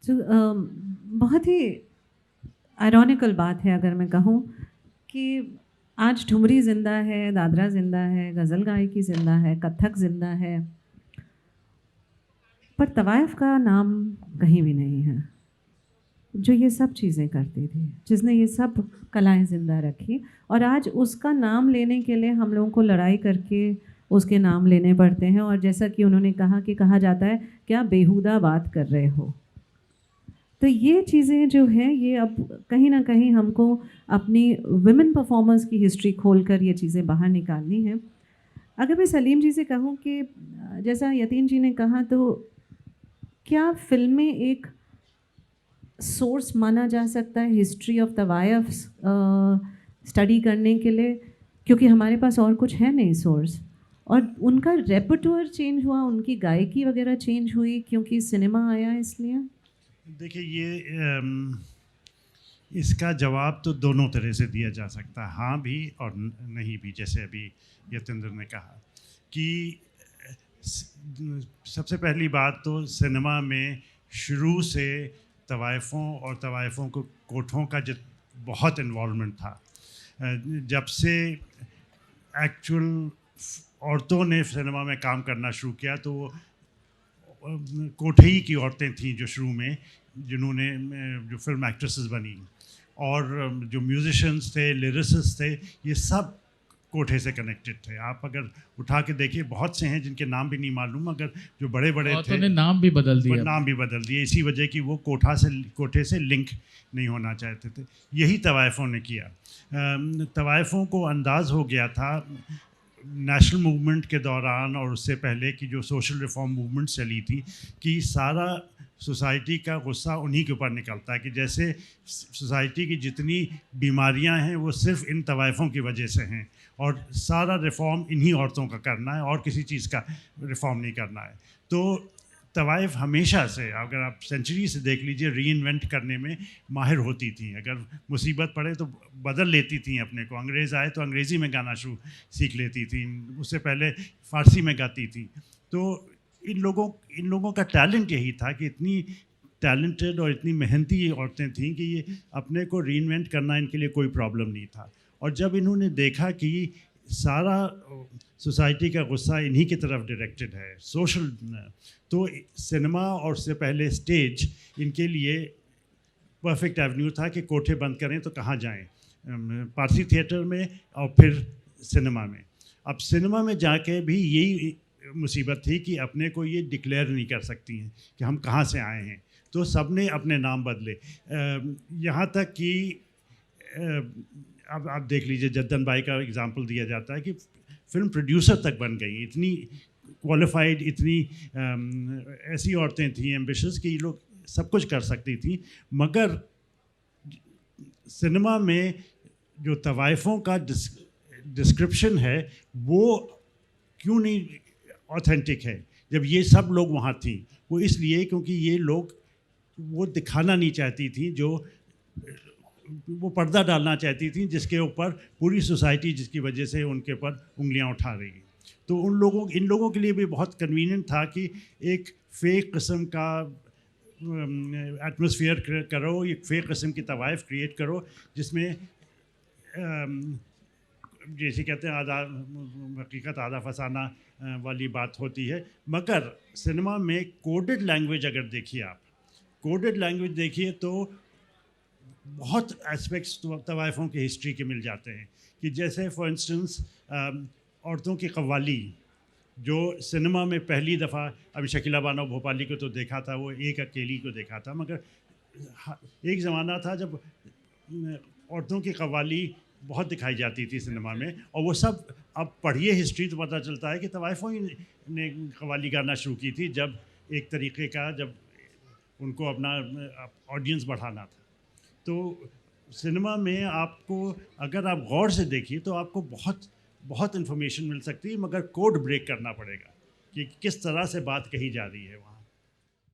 तो बहुत ही आयरॉनिकल बात है अगर मैं कहूँ कि आज ठुमरी ज़िंदा है, दादरा ज़िंदा है, गज़ल गायकी ज़िंदा है, कथक ज़िंदा है, पर तवाइफ़ का नाम कहीं भी नहीं है, जो ये सब चीज़ें करती थी, जिसने ये सब कलाएँ ज़िंदा रखी। और आज उसका नाम लेने के लिए हम लोगों को लड़ाई करके उसके नाम लेने पड़ते हैं, और जैसा कि उन्होंने कहा कि कहा जाता है, क्या बेहुदा बात कर रहे हो। तो ये चीज़ें जो हैं, ये अब कहीं न कहीं हमको अपनी वुमेन परफॉर्मर्स की हिस्ट्री खोलकर ये चीज़ें बाहर निकालनी हैं। अगर मैं सलीम जी से कहूँ कि जैसा यतीन जी ने कहा, तो क्या फ़िल्में एक सोर्स माना जा सकता है हिस्ट्री ऑफ तवायफ स्टडी करने के लिए? क्योंकि हमारे पास और कुछ है नहीं सोर्स, और उनका रेpertoire चेंज हुआ, उनकी गायकी वगैरह चेंज हुई क्योंकि सिनेमा आया इसलिए? देखिए इसका जवाब तो दोनों तरह से दिया जा सकता है, हाँ भी और नहीं भी। जैसे अभी यतेंद्र ने कहा कि सबसे पहली बात तो सिनेमा में शुरू से तवाइफ़ों और तवाइफ़ों को कोठों का बहुत इन्वॉल्वमेंट था। जब से एक्चुअल औरतों ने सिनेमा में काम करना शुरू किया तो वो कोठई की औरतें थीं जो शुरू में, जिन्होंने जो फिल्म एक्ट्रेसेस बनी, और जो म्यूजिशियंस थे, लिरिसिस्ट थे, ये सब कोठे से कनेक्टेड थे। आप अगर उठा के देखिए, बहुत से हैं जिनके नाम भी नहीं मालूम, मगर जो बड़े बड़े थे, ने नाम भी बदल दिए इसी वजह कि वो कोठे से लिंक नहीं होना चाहते थे। यही तवाइफ़ों ने किया। तवाइफ़ों को अंदाज़ हो गया था नेशनल मूवमेंट के दौरान और उससे पहले की जो सोशल रिफॉर्म मूवमेंट चली थी, कि सारा सोसाइटी का गुस्सा उन्हीं के ऊपर निकलता है, कि जैसे सोसाइटी की जितनी बीमारियां हैं वो सिर्फ इन तवाइफ़ों की वजह से हैं, और सारा रिफॉर्म इन्हीं औरतों का करना है और किसी चीज़ का रिफॉर्म नहीं करना है। तो तवाइफ़ हमेशा से, अगर आप सेंचुरी से देख लीजिए, रीइन्वेंट करने में माहिर होती थी। अगर मुसीबत पड़े तो बदल लेती थी अपने को। अंग्रेज़ आए तो अंग्रेज़ी में गाना सीख लेती थी, उससे पहले फ़ारसी में गाती थी। तो इन लोगों का टैलेंट यही था कि इतनी टैलेंटेड और इतनी मेहनती औरतें थीं कि ये अपने को रीइन्वेंट करना इनके लिए कोई प्रॉब्लम नहीं था। और जब इन्होंने देखा कि सारा सोसाइटी का गुस्सा इन्हीं की तरफ डायरेक्टेड है, सोशल, तो सिनेमा और उससे पहले स्टेज इनके लिए परफेक्ट एवेन्यू था कि कोठे बंद करें तो कहाँ जाएं, पारसी थिएटर में और फिर सिनेमा में। अब सिनेमा में जाके भी यही मुसीबत थी कि अपने को ये डिक्लेयर नहीं कर सकती हैं कि हम कहाँ से आए हैं, तो सब ने अपने नाम बदले। यहाँ तक कि अब आप देख लीजिए, जद्दन बाई का एग्जांपल दिया जाता है कि फिल्म प्रोड्यूसर तक बन गई। इतनी क्वालिफाइड, इतनी ऐसी औरतें थीं एम्बिशियस कि ये लोग सब कुछ कर सकती थी, मगर सिनेमा में जो तवाइफ़ों का डिस्क्रिप्शन है वो क्यों नहीं ऑथेंटिक है जब ये सब लोग वहाँ थी? वो इसलिए क्योंकि ये लोग वो दिखाना नहीं चाहती थी, जो वो पर्दा डालना चाहती थी जिसके ऊपर पूरी सोसाइटी, जिसकी वजह से उनके ऊपर उंगलियां उठा रही है। तो इन लोगों के लिए भी बहुत कन्वीनियंट था कि एक फेक किस्म का एटमॉस्फेयर करो, एक फेक किस्म की तवाइफ क्रिएट करो, जिसमें जैसे कहते हैं आधा हकीकत आधा फसाना वाली बात होती है। मगर सिनेमा में कोडेड लैंग्वेज अगर देखिए, आप कोडेड लैंग्वेज देखिए तो बहुत एस्पेक्ट्स तवाइफ़ों की हिस्ट्री के मिल जाते हैं। कि जैसे फॉर इंस्टेंस औरतों की कव्वाली, जो सिनेमा में पहली दफ़ा, अभी शकीला बानो भोपाली को तो देखा था, वो एक अकेली को देखा था, मगर एक ज़माना था जब औरतों की कव्वाली बहुत दिखाई जाती थी सिनेमा में, और वो सब, अब पढ़िए हिस्ट्री तो पता चलता है कि तवाइफ़ों ही ने कव्वाली गाना शुरू की थी, जब एक तरीक़े का, जब उनको अपना ऑडियंस बढ़ाना था। तो सिनेमा में आपको, अगर आप गौर से देखिए तो आपको बहुत इन्फॉर्मेशन मिल सकती है, मगर कोड ब्रेक करना पड़ेगा कि किस तरह से बात कही जा रही है वहाँ।